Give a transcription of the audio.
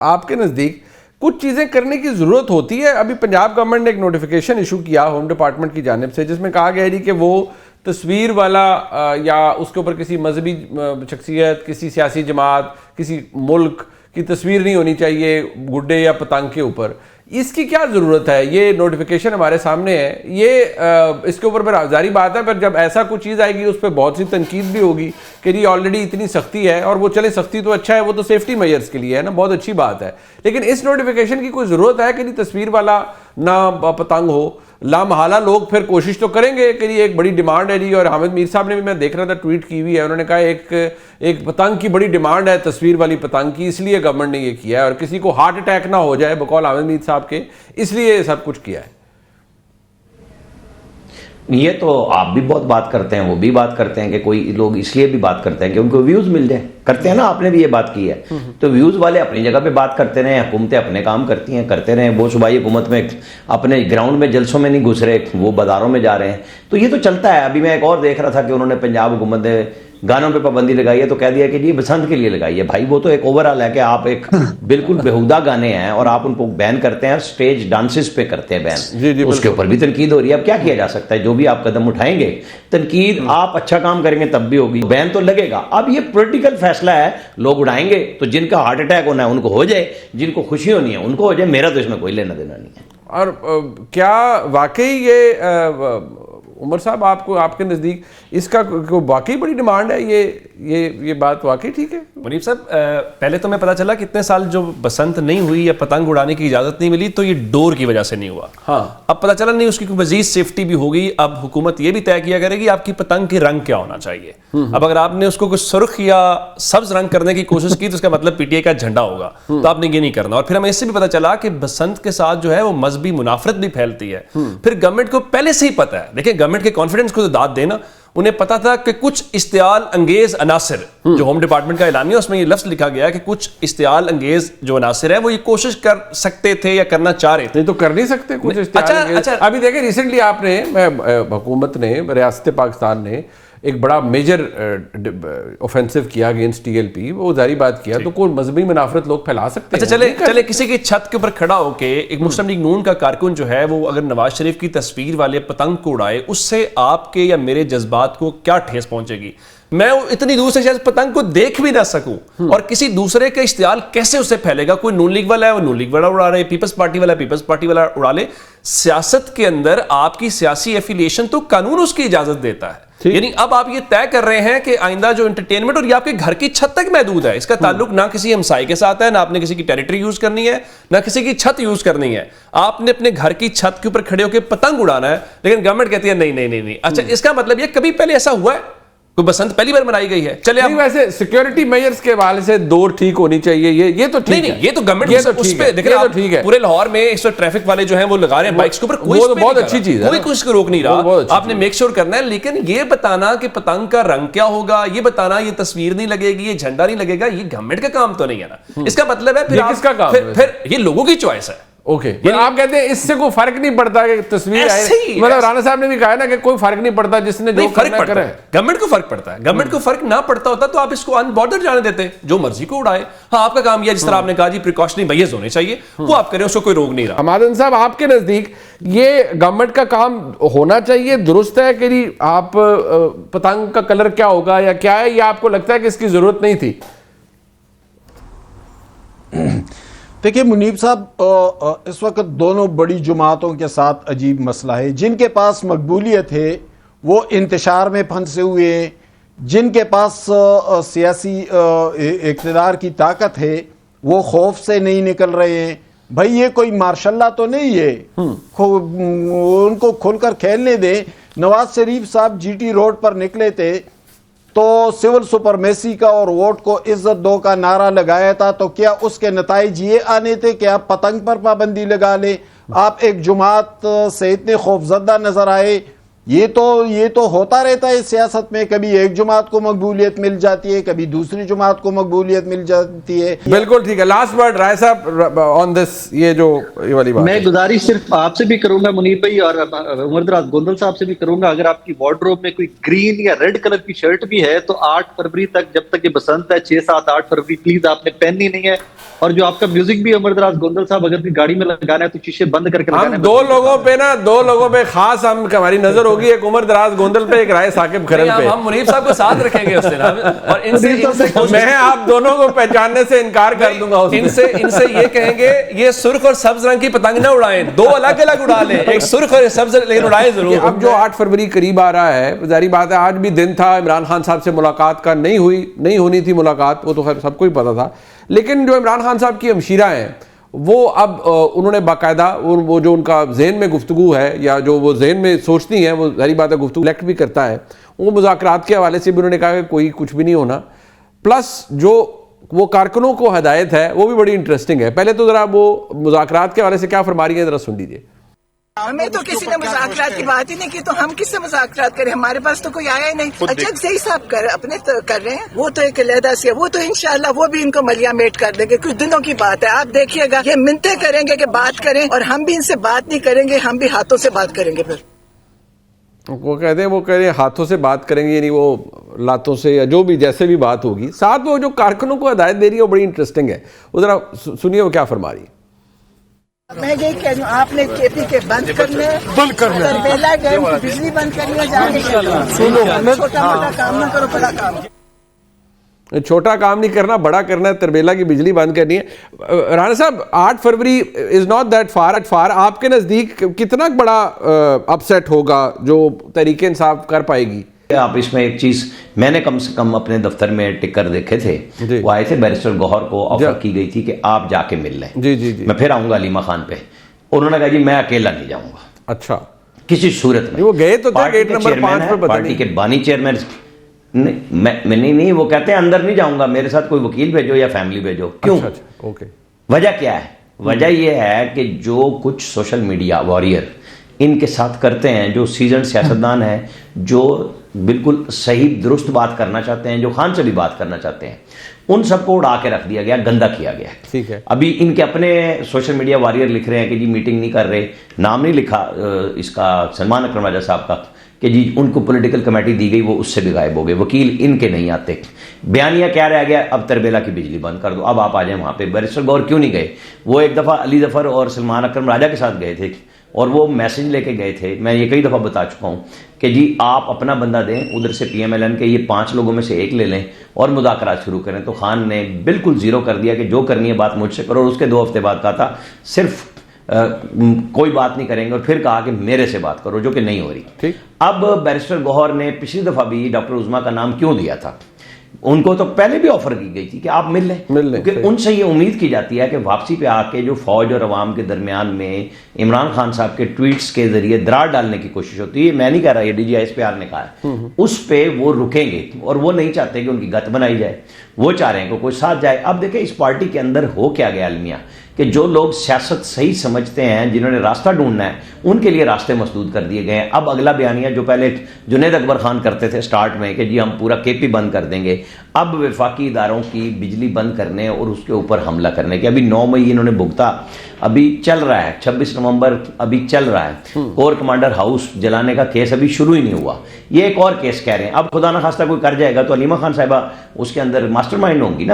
आपके नज़दीक कुछ चीज़ें करने की ज़रूरत होती है? अभी पंजाब गवर्नमेंट ने एक नोटिफिकेशन इशू किया होम डिपार्टमुल्ट की जानिब से, जिसमें कहा गया है कि वो तस्वीर वाला या उसके ऊपर किसी मजहबी शख्सियत, किसी सियासी जमात, किसी मुल्क की तस्वीर नहीं होनी चाहिए गुड्डे या पतंग के ऊपर। इसकी क्या ज़रूरत है? ये नोटिफिकेशन हमारे सामने है, ये इसके ऊपर फिर जारी बात है, पर जब ऐसा कुछ चीज़ आएगी उस पर बहुत सी तनकीद भी होगी कि ये ऑलरेडी इतनी सख्ती है, और वो चले सख्ती तो अच्छा है, वो तो सेफ्टी मेजर्स के लिए है ना, बहुत अच्छी बात है, लेकिन इस नोटिफिकेशन की कोई ज़रूरत है कि नहीं तस्वीर वाला ना पतंग हो? लामहाला लोग फिर कोशिश तो करेंगे कि ये एक बड़ी डिमांड है जी, और हामिद मीर साहब ने भी, मैं देख रहा था, ट्वीट की हुई है, उन्होंने कहा एक पतंग की बड़ी डिमांड है, तस्वीर वाली पतंग की, इसलिए गवर्नमेंट ने ये किया है, और किसी को हार्ट अटैक ना हो जाए बकौल हामिद मीर साहब के, इसलिए ये सब कुछ किया है। ये तो आप भी बहुत बात करते हैं, वो भी बात करते हैं कि कोई लोग इसलिए भी बात करते हैं कि उनको व्यूज मिल जाए, करते हैं ना, आपने भी ये बात की है। तो व्यूज वाले अपनी जगह पे बात करते रहे, हुकूमतें अपने काम करती हैं, करते रहे, वो सूबाई हुकूमत में अपने ग्राउंड में जलसों में नहीं घुस रहे, वो बाजारों में जा रहे हैं, तो ये तो चलता है। अभी मैं एक और देख रहा था कि उन्होंने पंजाब हुकूमत ने गानों पे पाबंदी लगाई है, तो कह दिया कि जी बसंत के लिए लगाई है। भाई वो तो एक ओवरऑल है कि आप एक बिल्कुल बेहुदा गाने हैं और आप उनको बैन करते हैं, स्टेज डांसेस पे करते हैं बैन, उसके ऊपर भी तनकीद हो रही है। अब क्या किया जा सकता है? जो भी आप कदम उठाएंगे, तनकीद आप अच्छा काम करेंगे तब भी होगी, बैन तो लगेगा। अब ये पॉलिटिकल फैसला है, लोग उड़ाएंगे तो जिनका हार्ट अटैक होना है उनको हो जाए, जिनको खुशी होनी है उनको हो जाए, मेरा तो इसमें कोई लेना देना नहीं है। और क्या वाकई ये उमर साहब, आपको आपके नज़दीक इसका वाकई बड़ी डिमांड है? ये बात वाकई ठीक है? मुनीब साहब, पहले तो मैं पता चला कि इतने साल जो बसंत नहीं हुई या पतंग उड़ाने की इजाज़त नहीं मिली, तो ये डोर की वजह से नहीं हुआ। हाँ, अब पता चला नहीं, उसकी मजीद सेफ्टी भी होगी। अब हुकूमत ये भी तय किया करेगी आपकी पतंग के रंग क्या होना चाहिए। अब अगर आपने उसको कुछ सुर्ख या सब्ज रंग करने की कोशिश की तो उसका मतलब पीटीआई का झंडा होगा, तो आपने ये नहीं करना। और फिर हमें इससे भी पता चला कि बसंत के साथ जो है वो मजहबी मुनाफरत भी फैलती है। फिर गवर्नमेंट को पहले से ही पता है, देखिए गवर्नमेंट के कॉन्फिडेंस को तो दाद देना, उन्हें पता था कि कुछ इश्तियाल अंगेज अनासिर, जो होम डिपार्टमेंट का एलानिया उसमें ये लफ्ज लिखा गया है कि कुछ इश्तियाल अंगेज जो अनासिर है वो ये कोशिश कर सकते थे या करना चाह रहे थे। नहीं तो कर नहीं सकते कुछ इश्तियाल अच्छा, अभी देखें रिसेंटली आपने हुकूमत ने, रियासत पाकिस्तान ने एक बड़ा मेजर ऑफेंसिव किया अगेंस्ट टीएलपी, वो जारी बात किया, तो कोई मजहबी मुनाफरत लोग फैला सकते हैं। अच्छा, चले किसी की छत के ऊपर खड़ा होके एक मुस्लिम लीग नून का कारकुन जो है वो अगर नवाज शरीफ की तस्वीर वाले पतंग को उड़ाए, उससे आपके या मेरे जज्बात को क्या ठेस पहुंचेगी? मैं इतनी दूर से शायद पतंग को देख भी ना सकूं, और किसी दूसरे का इश्तियाल कैसे उससे फैलेगा? कोई नून लीग वाला है, वो नून लीग वाला उड़ा रहे, पीपल्स पार्टी वाला पीपल्स पार्टी वाला उड़ा ले। सियासत के अंदर आपकी सियासी एफिलिएशन तो कानून उसकी इजाजत देता है। यानी अब आप ये तय कर रहे हैं कि आइंदा जो एंटरटेनमेंट, और ये आपके घर की छत तक महदूद है, इसका ताल्लुक ना किसी हमसाई के साथ है, ना आपने किसी की टेरिटरी यूज करनी है, ना किसी की छत यूज करनी है। आपने अपने घर की छत के ऊपर खड़े होकर पतंग उड़ाना है, लेकिन गवर्नमेंट कहती है नहीं नहीं नहीं नहीं। अच्छा, इसका मतलब ये कभी पहले ऐसा हुआ है? कोई बसंत पहली बार मनाई गई है? चले आप वैसे सिक्योरिटी मेजर्स के हवाले से दौर ठीक होनी चाहिए, ये तो ठीक नहीं, ये तो गवर्नमेंट उस पे देख रहे हैं। पूरे लाहौर में इस वक्त ट्रैफिक वाले जो हैं वो लगा रहे हैं बाइक्स के ऊपर, कोई तो बहुत अच्छी चीज है, कोई कुछ को रोक नहीं रहा। आपने मेक श्योर करना है, लेकिन ये बताना कि पतंग का रंग क्या होगा, ये बताना ये तस्वीर नहीं लगेगी, ये झंडा नहीं लगेगा, ये गवर्नमेंट का काम तो नहीं है ना। इसका मतलब है फिर ये लोगों की चॉइस है। ओके, आप कहते हैं इससे कोई फर्क नहीं पड़ता कि तस्वीर आए, मतलब राणा साहब ने भी कहा ना कि कोई फर्क नहीं पड़ता, जिसने जो करना करे। गवर्नमेंट को फर्क पड़ता है। गवर्नमेंट को फर्क ना पड़ता होता तो आप इसको अनबॉर्डर जाने देते, जो मर्जी को उड़ाए। हाँ, आपका काम यह, जिस तरह आपने कहा जी प्रिकॉशनरी मेजर्स होने चाहिए, वो आप करें, उसको कोई रोक नहीं रहा। हमादन साहब, आपके नजदीक ये गवर्नमेंट का काम होना चाहिए, दुरुस्त है कि आप पतंग का कलर क्या होगा या क्या है, या आपको लगता है कि इसकी जरूरत नहीं थी? देखिए मुनीब साहब, इस वक्त दोनों बड़ी जमातों के साथ अजीब मसला है। जिनके पास मकबूलियत है वो इंतशार में फंसे हुए हैं, जिनके पास सियासी इक़्तिदार की ताकत है वो खौफ से नहीं निकल रहे हैं। भाई ये कोई मार्शल्ला तो नहीं है, उनको खुलकर खेलने दें। नवाज शरीफ साहब जीटी रोड पर निकले थे तो सिविल सुपरमेसी का और वोट को इज्जत दो का नारा लगाया था, तो क्या उसके नताइज ये आने थे कि आप पतंग पर पाबंदी लगा लें? आप एक जुमात से इतने खौफजदा नजर आए, ये तो होता रहता है सियासत में, कभी एक जमात को मकबूलियत मिल जाती है, कभी दूसरी जमात को मकबूलियत मिल जाती है। बिल्कुल ठीक है। लास्ट वर्ड राय साहब ऑन दिस, ये वाली बात। मैं गुजारिश सिर्फ आपसे भी करूंगा मुनीब भाई और उमर दराज गोंदल साहब से भी करूंगा, अगर आपकी वार्डरोब में कोई ग्रीन या रेड कलर की शर्ट भी है तो 8 फरवरी तक, जब तक ये बसंत है 6, 7, 8 फरवरी प्लीज आपने पहननी नहीं है। और जो आपका म्यूजिक भी उमर दराज गोंदल साहब अगर अपनी गाड़ी में लगाना है तो शीशे बंद करके लगाना हम है। दो लोगों पे खास हमारी नजर होगी, एक उमर दराज गोंदल पे, एक राय साकिब खरल पे। हम मुनीब साहब को साथ रखेंगे उस दिन, और इनसे मैं आप दोनों को पहचानने से इनकार कर दूंगा उस दिन। इनसे ये कहेंगे ये सुर्ख और सब्ज रंग की पतंग ना उड़ाएं, 2 अलग अलग उड़ा लें, एक सुर्ख और सब्ज, लेकिन उड़ाएं जरूर। अब जो 8 फरवरी करीब आ रहा है, जारी बात है आज भी दिन था इमरान खान साहब से मुलाकात का, नहीं होनी थी मुलाकात, वो तो खैर सबको ही पता था। लेकिन जो इमरान खान साहब की हमशीरा हैं वो अब उन्होंने बाकायदा वो जो उनका ज़हन में गुफ्तगू है या जो वो ज़हन में सोचती हैं, वो जारी बात है गुफ्तगू इलेक्ट भी करता है, वो मुज़ाकरात के हवाले से भी उन्होंने कहा कि कोई कुछ भी नहीं होना। प्लस जो वो कारकुनों को हदायत है वो भी बड़ी इंटरेस्टिंग है। पहले तो ज़रा वो मुज़ाकरात के हवाले से क्या फरमा रही है, ज़रा सुन लीजिए। हमें तो किसी ने मुज़ाकरात की बात ही नहीं की, तो हम किससे मुज़ाकरात करें, हमारे पास तो कोई आया ही नहीं। अच्छा सही साहब अपने तो कर रहे हैं, वो तो एक अलहदा से, वो तो इंशाल्लाह वो भी इनको मलिया मेट कर देंगे, कुछ दिनों की बात है। आप देखिएगा ये मिन्नतें करेंगे कि बात करें, और हम भी इनसे बात नहीं करेंगे, हम भी हाथों से बात करेंगे। फिर वो कह रहे हैं हाथों से बात करेंगे, यानी वो लातों से या जो भी जैसे भी बात होगी। साथ वो जो कारकुनों को हदायत दे रही है वो बड़ी इंटरेस्टिंग है, वो जरा सुनिए वो क्या फरमा रही है। मैं यही कह रही हूँ, आपने केपी के बंद करने, तरबेला डैम की बिजली बंद करनी है, जाके छोटा मोटा काम ना करो, बड़ा काम। छोटा काम नहीं करना, बड़ा करना है, तरबेला की बिजली बंद करनी है। राणा साहब 8 फरवरी इज नॉट दैट फार, आपके नजदीक कितना बड़ा अपसेट होगा जो तहरीक इंसाफ कर पाएगी? आप इसमें एक चीज, मैंने कम से कम अपने दफ्तर में टिकर देखे थे, वो आए थे, बैरिस्टर गौहर को ऑफर की गई थी कि आप जाके मिल लें, जी, मैं फिर आऊंगा अलीमा खान पे। उन्होंने कहा जी मैं अकेला नहीं जाऊंगा। अच्छा, किसी सूरत में वो गए तो थे गेट नंबर 5 पे, पार्टी के बानी चेयरमैन नहीं, वो कहते हैं अंदर नहीं जाऊंगा, मेरे साथ कोई वकील भेजो या फैमिली भेजो। क्यों? अच्छा, ओके। वजह क्या है? वजह यह है कि जो कुछ सोशल मीडिया वॉरियर इनके साथ करते हैं, जो सीजन सियासतदान हैं, जो बिल्कुल सही दुरुस्त बात करना चाहते हैं, जो खान से भी बात करना चाहते हैं, उन सबको उड़ा के रख दिया गया, गंदा किया गया। ठीक है। अभी इनके अपने सोशल मीडिया वॉरियर लिख रहे हैं कि जी मीटिंग नहीं कर रहे, नाम नहीं लिखा इसका सलमान अकरम राजा साहब का कि जी उनको पॉलिटिकल कमेटी दी गई, वो उससे भी गायब हो गए, वकील इनके नहीं आते। बयानिया क्या रह गया, अब तरबेला की बिजली बंद कर दो, अब आप आ जाए वहां पे। बैरिस्टर गौर क्यों नहीं गए? वो एक दफा अली जफर और सलमान अकरम राजा के साथ गए थे और वो मैसेज लेके गए थे, मैं ये कई दफा बता चुका हूं कि जी आप अपना बंदा दें उधर से PMLN के, ये 5 लोगों में से एक ले लें और मुज़ाकरात शुरू करें। तो खान ने बिल्कुल जीरो कर दिया कि जो करनी है बात मुझसे करो, और उसके 2 हफ्ते बाद कहा था सिर्फ कोई बात नहीं करेंगे, और फिर कहा कि मेरे से बात करो, जो कि नहीं हो रही। ठीक। अब बैरिस्टर गौहर ने पिछली दफा भी डॉक्टर उज़मा का नाम क्यों दिया था? उनको तो पहले भी ऑफर की गई थी कि आप मिल लें, क्योंकि उनसे ये उम्मीद की जाती है कि वापसी पे आके जो फौज और अवाम के दरमियान में इमरान खान साहब के ट्वीट्स के जरिए दरार डालने की कोशिश होती है, मैं नहीं कह रहा, ये DGISPR ने कहा है, उस पे वो रुकेंगे, और वो नहीं चाहते कि उनकी गत बनाई जाए, वो चाह रहे हैं कि कोई साथ जाए। अब देखिए इस पार्टी के अंदर हो क्या गया अलमिया, कि जो लोग सियासत सही समझते हैं, जिन्होंने रास्ता ढूंढना है, उनके लिए रास्ते मसदूद कर दिए गए हैं। अब अगला बयानिया जो पहले जुनैद अकबर खान करते थे स्टार्ट में कि जी हम पूरा KP बंद कर देंगे, अब वफाकी इदारों की बिजली बंद करने और उसके ऊपर हमला करने के, अभी 9 मई इन्होंने भुगता, अभी चल रहा है, 26 नवंबर अभी चल रहा है, कोर कमांडर हाउस जलाने का केस अभी शुरू ही नहीं हुआ, ये एक और केस कह रहे हैं। अब खुदा ना खास्ता कोई कर जाएगा तो अलीमा खान साहिबा उसके अंदर मास्टरमाइंड होंगी ना।